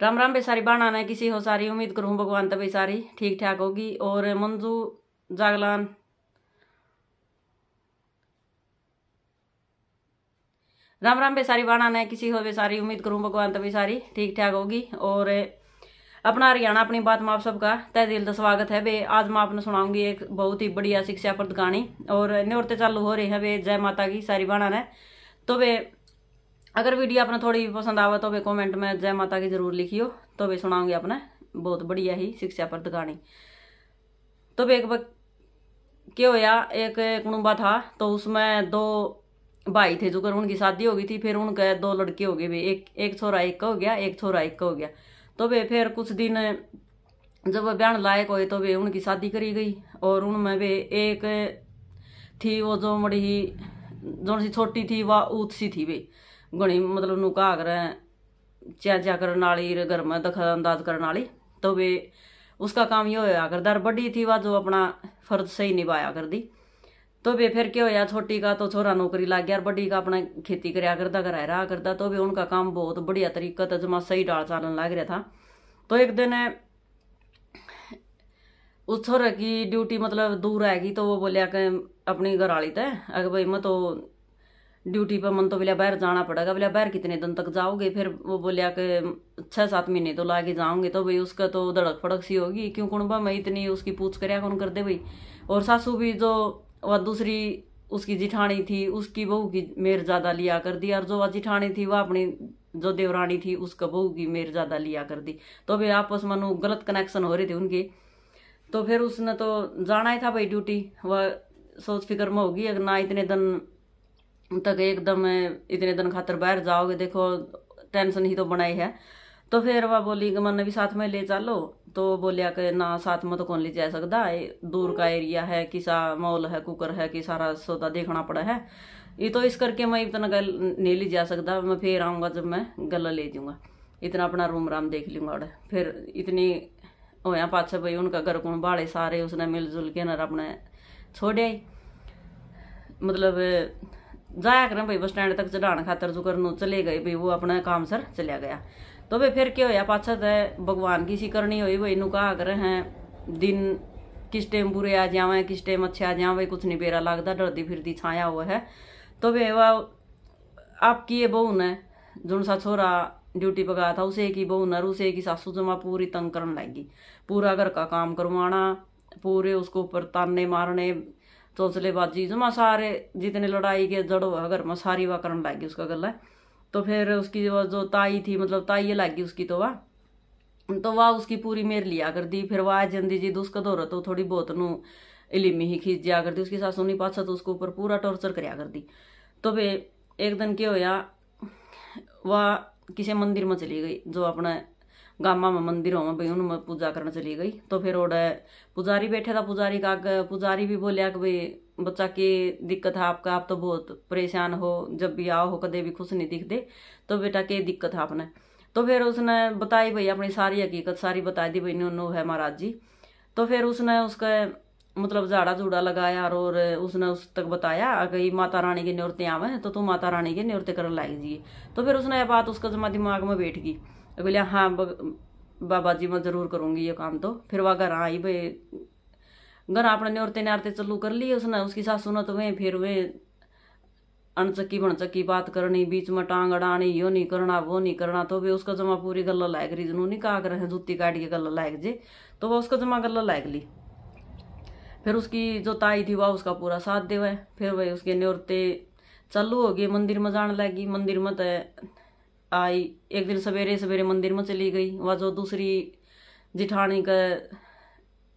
राम राम बेसारी बाणा ने किसी हो सारी। उम्मीद करूँ भगवान तभी सारी ठीक ठाक होगी। और मंजू जागलान राम राम बेसारी बाणा ने किसी हो बेसारी। उम्मीद करूँ भगवान तभी सारी ठीक ठाक होगी। और अपना हरियाणा अपनी बात में आप सबका तहे दिल से स्वागत है बे। आज मैं आपने सुनाऊंगी एक बहुत ही बढ़िया शिक्षाप्रद कहानी। और न्योरते चालू हो रही है बे जय माता की सारी बाणा ने। तो वे अगर वीडियो अपने थोड़ी पसंद आवे तो वे कमेंट में जय माता की जरूर लिखियो। तो वे सुनाऊंगी अपने बहुत बढ़िया ही शिक्षाप्रद कहानी। तो वे क्या होया, एक कुणुबा था तो उसमें दो भाई थे जो कर उनकी शादी हो गई थी। फिर उनके दो लड़के हो गए वे, एक छोरा एक का हो गया, एक छोरा एक का हो गया। तो वे फिर कुछ दिन जब वह ब्याह लायक हुए तो वे उनकी शादी करी गई। और उनमें वे एक थी वो जो बड़ी ही जो सी छोटी थी वह ऊत सी थी वे घनी, मतलब नुका आगर च्या च्या करने वाली, घर में दखल अंदाज करने वाली। तो वे उसका काम ये होया करदार। बड़ी थी वह जो अपना फर्ज सही निभाया कर दी। तो वे फिर क्या होया, छोटी का तो छोरा नौकरी लग गया और बड़ी का अपना खेती कराया करता, घर रहा करता। तो वे उनका काम बहुत बढ़िया तरीका था, जमा सही डाल चालन लग रहा था। तो एक दिन उस छोरे की ड्यूटी मतलब दूर आएगी। तो वो बोलिया कि अपनी घर वाली तय अगर भाई मैं तो ड्यूटी पर मन तो बोलिया बाहर जाना पड़ेगा। बोलिया बाहर कितने दिन तक जाओगे? फिर वो बोलिया कि 6-7 महीने तो लाके जाओगे। तो भाई उसका तो धड़क फड़क सी होगी, क्यों कुणबा में इतनी उसकी पूछ करया कौन कर दे भाई। और सासू भी जो वह दूसरी उसकी जिठानी थी उसकी बहू की मेर ज्यादा लिया कर दी। और जो वह जिठानी थी वह अपनी जो देवरानी थी उसका बहू की मेर ज्यादा लिया कर दी। तो वे आपस में गलत कनेक्शन हो रहे थे उनके। तो फिर उसने तो जाना ही था भाई ड्यूटी। वह सोच फिक्र में होगी अगर ना इतने दिन तक एकदम इतने दिन खातर बाहर जाओगे, देखो टेंशन ही तो बनाई है। तो फिर वह बोली कि मन भी साथ में ले चलो। तो बोलिया कि ना साथ में तो कौन ले जा सकता, दूर का एरिया है, किसा मॉल है, कुकर है, कि सारा सौदा देखना पड़ा है। ये तो इस करके मैं इतना गल नहीं ले जा सकता। मैं फिर आऊँगा जब मैं गला ले जाऊँगा, इतना अपना रूम राम देख लूँगा। और फिर इतनी होया पाछे भाई उनका घर कौन बाड़े सारे उसने मिलजुल के न अपने छोड़े। मतलब जाया करें भाई बस स्टैंड तक चढ़ाने खातर जो करनो चले गए भाई, वो अपना काम सर चलिया गया। तो भाई फिर क्या होया, पाछा तो भगवान की सी करनी हुई भाई। नु कहा करे हैं दिन किस टाइम बुरे आ जावे, किस टाइम अच्छे आ जावे, कुछ नहीं बेरा लगता, डरती फिरती छाया हुआ है। तो भाई वह आपकी ये बहू ने जो सा छोरा ड्यूटी पर गया था उसे की बहू न उसे की सासू जमा पूरी तंग करने लगी। पूरा घर का काम करवाना, पूरे उसको ऊपर ताने मारने, चौचलेबाजी जमा सारे जितने लड़ाई के जड़ो है घर में सारी वह करने लगी उसका गला। तो फिर उसकी वो जो ताई थी, मतलब ताई ये लगी उसकी, तो वह उसकी पूरी मेर लिया कर दी। फिर वह जंदी जी उसका दौरा तो थोड़ी बहुत नु इलिमी ही खींच जा कर दी। उसकी सासू नहीं पाछा तो उसको ऊपर पूरा टॉर्चर कराया कर दी। तो वे एक दिन क्या होया, वह किसी मंदिर में चली गई जो अपने गामा में मंदिर हो भाई, उनमें पूजा करने चली गई। तो फिर ओडे पुजारी बैठा था, पुजारी का पुजारी भी बोलिया कि भाई बच्चा की दिक्कत है आपका, आप तो बहुत परेशान हो, जब भी आओ हो कदे भी खुश नहीं दिखते, तो बेटा के दिक्कत है आपने। तो फिर उसने बताई भाई अपनी सारी हकीकत सारी बता दी भाई, नो है महाराज जी। तो फिर उसने उसका मतलब झाड़ा झूड़ा लगाया और उसने उस तक बताया अगर माता रानी के न्योरते आवे तो तू माता रानी के न्योरते कर लाग जी। तो फिर उसने ये बात उसका जमा दिमाग में बैठ गई। बोलिया हाँ बाबा जी मैं जरूर करूंगी ये काम। तो फिर वह घर आई भाई, घर अपने न्योरते न्यारते चालू कर लिए उसने। उसकी सासू ने तो वह फिर वे अनचक्की भनचक्की बात करनी, बीच में टांग अड़ानी, यो नहीं करना वो नहीं करना। तो वे उसका जमा पूरी गला लायक रही, जनू नहीं कहा कर जूती काट के गला लायक जे। तो वह उसका जमा गला लायक ली। फिर उसकी जो ताई थी वह उसका पूरा साथ देवे। फिर वही उसके न्योरते चालू हो गए, मंदिर में जाने लगी। मंदिर में तो आई एक दिन सवेरे सवेरे मंदिर में चली गई। वह जो दूसरी जिठानी का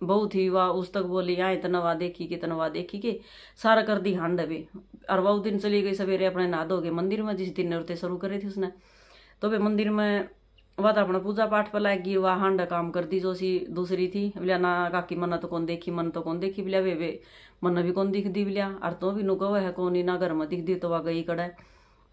बहू थी वह उस तक बोली यहाँ इतना वा देखी कि इतना वा देखी के सारा कर दी हांड अभी। और वह दिन चली गई सवेरे अपने नहा धो के मंदिर में जिस दिन न्योरते शुरू करे थी उसने। तो वे मंदिर में वह तो अपना पूजा पाठ पर लागी, वह हांडा काम कर दी जो सी दूसरी थी। बोलिया ना काकी मन तो कौन देखी, मन तो कौन देखी। बोलिया वे मन भी कौन दिख दी। बोलिया और तो भी नुका है कौन ना घर में दिख दी तो वह गई कड़ा।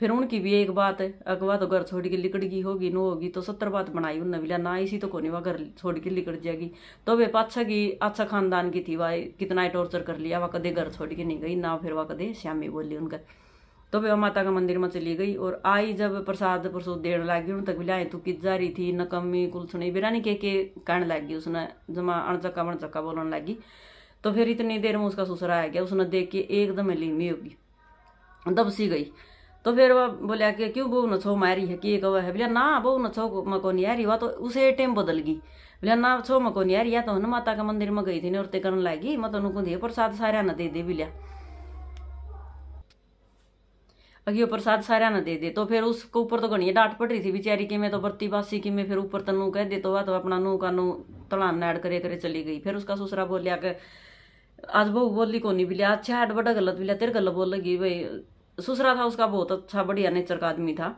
फिर उनकी भी एक बात है, अगवा तो घर छोड़ के लिकड़ गई होगी नो होगी तो 70 बात बनाई उनने। बोलिया ना इसी तो कोनी वह घर छोड़ के लिकड़ जाएगी। तो वे पाछा की अच्छा खानदान की थी, वह कितना ही टॉर्चर कर लिया, वह कदे घर छोड़ के नहीं गई ना। फिर वह कदे श्यामी बोली उनका। तो वे माता का मंदिर में चली गई और आई जब प्रसाद प्रसूद देने लगी उन तक बिलाए तू कित जा रही थी नकम्मी कुलसुनी बिरानी के कहने लगी उसने जमा अणचक्का वणचक्का बोलने लगी। तो फिर इतनी देर में उसका ससुरा आ गया, उसने देख के एकदम लीमी होगी दबसी गई। तो फिर वह बोलिया कि क्यों बहू न छो मारी है कि कह है बोलिया ना बहू न छो मको नहीं आ रही वह तो उसे टाइम बदल गई बोलिया ना छो मको नहीं आ रही या तो है ना माता का मंदिर में गई थी नृत्य करने लगी मैं तो दिए प्रसाद सारा न दे दे बिलिया अगियो प्रसाद सारा न दे दे। तो फिर उसको ऊपर तो घनी डांट पड़ रही थी बेचारी कि मैं तो बत्ती बासी की मैं फिर ऊपर तनू कह दे तो वह तो अपना नू का नू तलान नाड़ करे करे चली गई। फिर उसका ससुरा बोलिया कि आज बहू बोली को नहीं बिलिया अच्छा है बड़ा गलत बिलिया तेरे गलत बोल लगी भाई। ससुरा था उसका बहुत अच्छा बढ़िया नेचर का आदमी था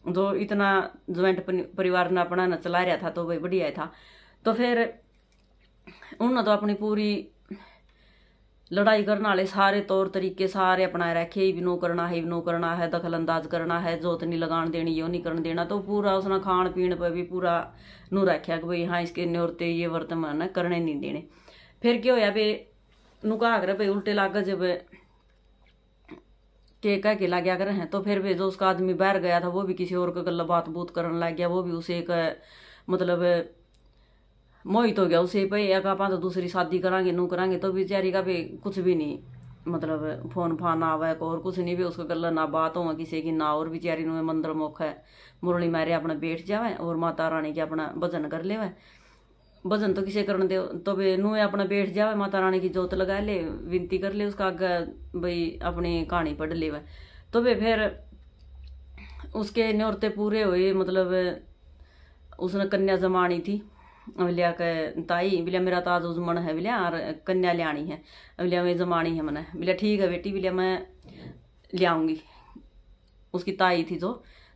जो इतना ज्वाइंट परिवार ने अपना न चला रहा था तो भाई बढ़िया था। तो फिर उन्होंने तो अपनी पूरी लड़ाई करने वाले सारे तौर तरीके सारे अपनाए रखे ही नो करना है दखल अंदाज करना है जोत नहीं लगान देनी यो नहीं करने देना। तो पूरा उसने खान पीन पर भी पूरा नू रखा कि भाई हाँ इसके न्योरते ये वर्तमान करने नहीं देने। फिर क्या होया भाई नू कहा कर भाई उल्टे लाग जब के कह के लग गया कर हैं। तो फिर भी जो उसका आदमी बाहर गया था वो भी किसी और का गल्ला बात बूत करने लग गया, वो भी उसे एक मतलब मोहित हो गया उसे भाई एक आप तो दूसरी शादी करांगे नू करांगे। तो बेचारी का भी कुछ भी नहीं मतलब फोन फान आवे और कुछ नहीं भी उसका गल्ला ना बात हो किसी की ना और बेचारी नु मंदिर मुख है मुरली मारे अपना बैठ जावे और माता रानी के अपना भजन कर लेवे। भजन तो किसे करने दे तो वे नू अपना बैठ जावे माता रानी की जोत लगा ले विनती कर ले उसका आगे भाई अपनी कहानी पढ़ ले। तो वे फिर उसके न्योरते पूरे हुए मतलब उसने कन्या जमानी थी बिलिया के ताई बिलिया मेरा तो आज उजमन है बिलिया और कन्या लियानी है बिलिया मैं जमानी है मैंने बिलिया ठीक है बेटी बिलिया मैं लियाऊंगी उसकी ताई थी जो।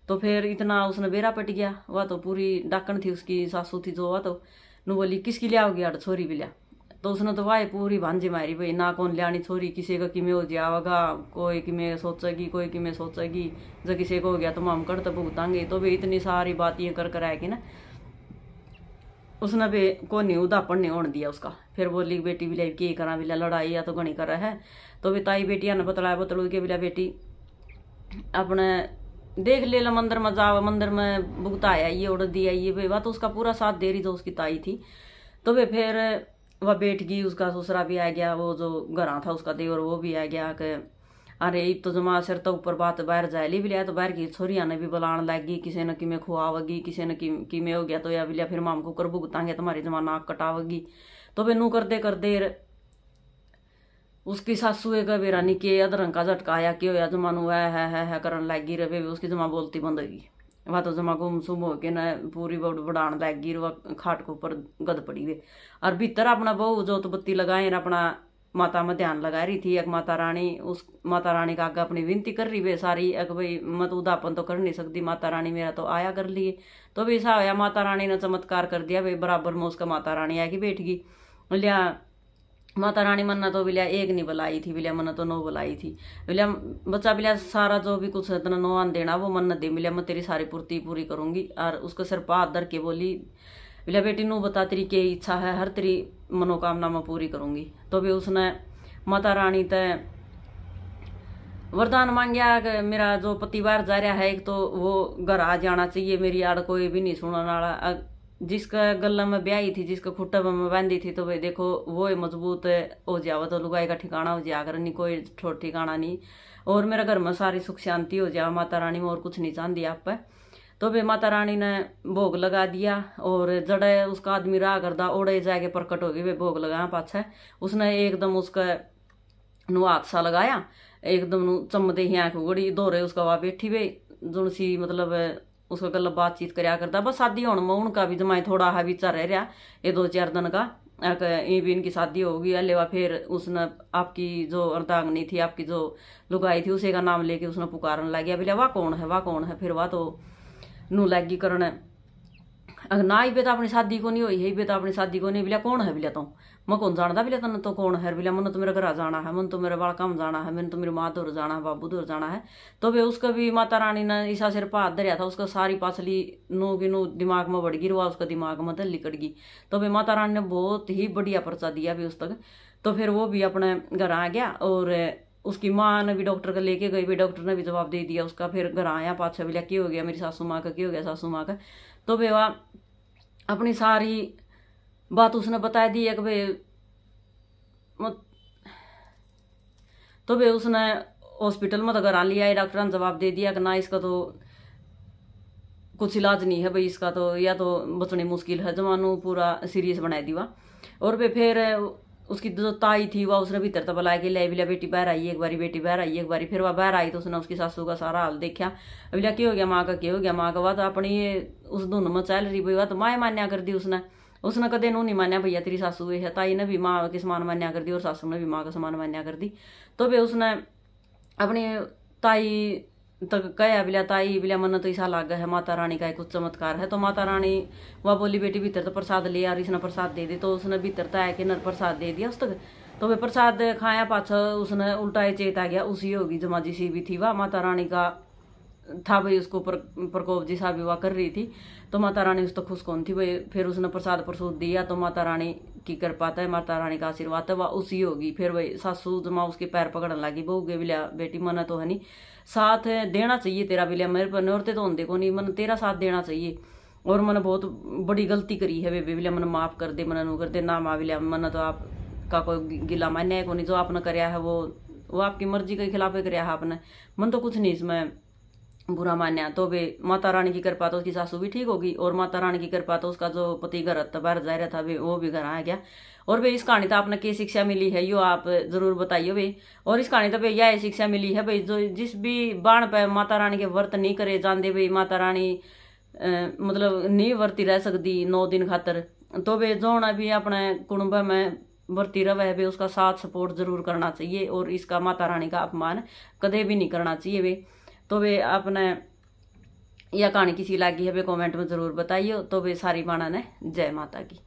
तो फिर इतना उसने बेरा पट गया वह तो पूरी डाकन थी उसकी सासू थी जो वह तो नु बोली किसकी लियाओगी अड़ छोरी बिलिया। तो उसने तो वाह पूरी भांजी मारी भाई ना कौन लियानी छोरी किसी का किमें हो जाएगा कोई किमें सोचेगी कोई किमें सोचेगी जो किसी को हो गया तो हम कर तो भुगतांगे। तो भी इतनी सारी बात ये कर आएगी ना उसने भी को नहीं उदापन नहीं होने दिया उसका। फिर बोली बेटी बिला की करा बिला लड़ाई या तो घनी कर है। तो भी ताई बेटिया ने बतलाया बतलू के बिला बेटी अपने देख ले ला मंदिर में जाओ मंदिर में भुगताया ये उड़ दिया ये वे वह तो उसका पूरा साथ दे रही जो उसकी ताई थी। तो वे फिर वह बैठ गई उसका ससुरा भी आ गया वो जो घरा था उसका देवर वो भी आ गया कि अरे ईब तो जमा सिर तो ऊपर बात बाहर जाए ली बिलिया। तो बाहर की छोरिया ने भी बुलाने लगी किसी ने किमें खुआवगी किसी ने किमें हो गया तो या बिलिया फिर माम को कर भुगतांगे तुम्हारी जमा नाक कटावगी। तो वे नू करते करते उसकी सासू एक बेरानी के अदरंग का झटकाया कि होया जमानू है करन लगी रहे उसकी जमा बोलती बंद होगी वह तो जमा गुम सुम हो के न पूरी बढ़ान लगी वह खाट के ऊपर गद पड़ी हुई और भीतर अपना बहू जोत बत्ती लगाए अपना माता में ध्यान लगा रही थी। एक माता रानी उस माता रानी का आगे अपनी विनती कर रही वे सारी एक भाई मत उदापन तो कर नहीं सकती माता रानी मेरा तो आया कर लिए। तो भी ऐसा होया माता रानी ने चमत्कार कर दिया भाई बराबर में उसका माता रानी आके बैठ गई लिया। माता रानी मन्ना तो बिलिया एक नहीं बुलाई थी बिलिया मन्ना तो नो बुलाई थी बिलिया बच्चा बिलिया सारा जो भी कुछ इतना नो आन देना वो मन्नत दे बिलिया मैं तेरी सारी पूर्ति पूरी करूंगी। और उसको सिर पात धर के बोली बिलिया बेटी नू बता तेरी क्या इच्छा है हर तेरी मनोकामना मैं पूरी करूंगी। तो भी उसने माता रानी तय वरदान मांगया कि मेरा जो पति बाहर जा रहा है एक तो वो घर आ जाना चाहिए मेरी आड़ कोई भी नहीं सुनने वाला जिसका गला में ब्याही थी जिसका खुट्टा में बांधी थी तो भाई देखो वो मजबूत हो जावा तो लुगाई का ठिकाना हो जाया कर नहीं कोई छोट ठिकाना नहीं और मेरा घर में सारी सुख शांति हो जाए माता रानी में और कुछ नहीं चाहती आप पे। तो भाई माता रानी ने भोग लगा दिया और जड़े उसका आदमी राह करदा ओड़े जाके प्रकट हो गई वे भोग लगाया पाछा उसने एकदम उसका नु हाथ सा लगाया एकदम नु चमदे ही आंख उगड़ी दौरे उसका वहां बैठी वे जुन सी मतलब उसका गल बातचीत करया करता बस शादी होने में उनका भी जमाई थोड़ा हा विचार रह रहा ये 2-4 दिन का ये भी इनकी शादी होगी अलेवा। फिर उसने आपकी जो अर्धांगनी थी आपकी जो लुगाई थी उसी का नाम लेके उसने पुकारने लग गया बोलिया वाह कौन है फिर वाह तो नू लगी करने ना ही बेटा अपनी शादी को नहीं हुई है बेटा अपनी शादी को नहीं बिलिया कौन है बिलिया तो मैं कौन जानता बिलिया तन तो कौन है बिलिया मन तो मेरा घर जाना है मन तो मेरे बालका में जाना है मैंने तो मेरी माँ दूर जाना है बाबू दूर जाना है। तो वे उसका भी माता रानी ने ईसा सिर पर हाथ धरिया था उसका सारी पाछली नू की नू दिमाग में बढ़ गई रुआ उसका दिमाग में दल लिकट गई। तो वे माता रानी ने बहुत ही बढ़िया पर्चा दिया भी उस तक। तो फिर वो भी अपने घर आ गया और उसकी माँ ने भी डॉक्टर का लेके गई, भी डॉक्टर ने भी जवाब दे दिया उसका। फिर घर आया पाछा बोलिया क्या हो गया मेरी सासू माँ का, क्या हो गया सासू माँ का। तो वे वह अपनी सारी बात उसने बता दी है कि भाई तो वे उसने हॉस्पिटल में तो घर आ लिया, डॉक्टर ने जवाब दे दिया कि ना इसका तो कुछ इलाज नहीं है भाई, इसका तो या तो बचनी मुश्किल है, जमानू पूरा सीरियस बना दिया। और वे फिर उसकी जो ताई थी वह उसने भीतर तो बुलाया कि ले बिलिया बेटी बाहर आई एक बारी, बेटी बाहर आई एक बारी। फिर वह बाहर आई तो उसने उसकी सासू का सारा हाल देखा। बिलिया क्या हो गया माँ का, क्या हो गया माँ का। वह तो अपनी उस धुन में चल रही भाई, वह तो माँ मान्या कर दी उसने कदे नू नहीं मान्या भैया तेरी सासू है। ताई ने भी माँ के समान मान्या कर दी और सासू ने भी माँ का समान मान्या कर दी। तो वे उसने अपनी ताई तक कहा बिलिया ताई बिलिया मन तो ऐसा लग है माता रानी का कुछ चमत्कार है। तो माता रानी वह बोली बेटी भीतर तो प्रसाद ले यार, इसने प्रसाद दे दे। तो उसने भीतर तो आया कि नर प्रसाद दे दिया उस तक। तो वे प्रसाद खाया पाछा उसने उल्टा चेत आ गया, उसी होगी जमाजी सी भी थी वह माता रानी का था भाई, उसको प्रकोप जी सा विवाह कर रही थी। तो माता रानी उस तो खुश कौन थी भाई। फिर उसने प्रसाद प्रसूद दिया तो माता रानी की कृपा है, माता रानी का आशीर्वाद है वह उसी होगी। फिर वही सासू जमा उसके पैर पकड़ने लगी, बहू गे बिलिया बेटी मना तो है नहीं, साथ देना चाहिए तेरा बिलिया, मेरे पर नौरते तो होंगे को नहीं, मन तेरा साथ देना चाहिए। और मैंने बहुत बड़ी गलती करी है बेबी बिलिया, मन माफ कर दे, मन नू कर दे ना माँ बिलिया, मन तो आपका कोई गिला मान्य को नहीं, जो आपने कराया है वो आपकी मर्जी के खिलाफ ही कराया है आपने, मन तो कुछ नहीं इसमें बुरा मान्या। तो वे माता रानी की कृपा तो उसकी सासू भी ठीक होगी, और माता रानी की कृपा तो उसका जो पति घर बाहर जा रहा था वे वो भी घर आ गया। और वे इस कहानी तो आपने क्या शिक्षा मिली है यो आप जरूर बताइए वे। और इस कहानी तो वे यह शिक्षा मिली है भाई, जो जिस भी बाण पे माता रानी के व्रत नहीं करे जाते भाई, माता रानी मतलब नहीं वर्ती रह सकती 9 दिन खातर। तो वे जोना भी अपने कुटुंब में वर्ती रहे वे उसका साथ सपोर्ट जरूर करना चाहिए, और इसका माता रानी का अपमान कदे भी नहीं करना चाहिए वे। तो वे अपने यह कहानी किसी लागी है वे कमेंट में जरूर बताइए। तो वे सारी माना ने जय माता की।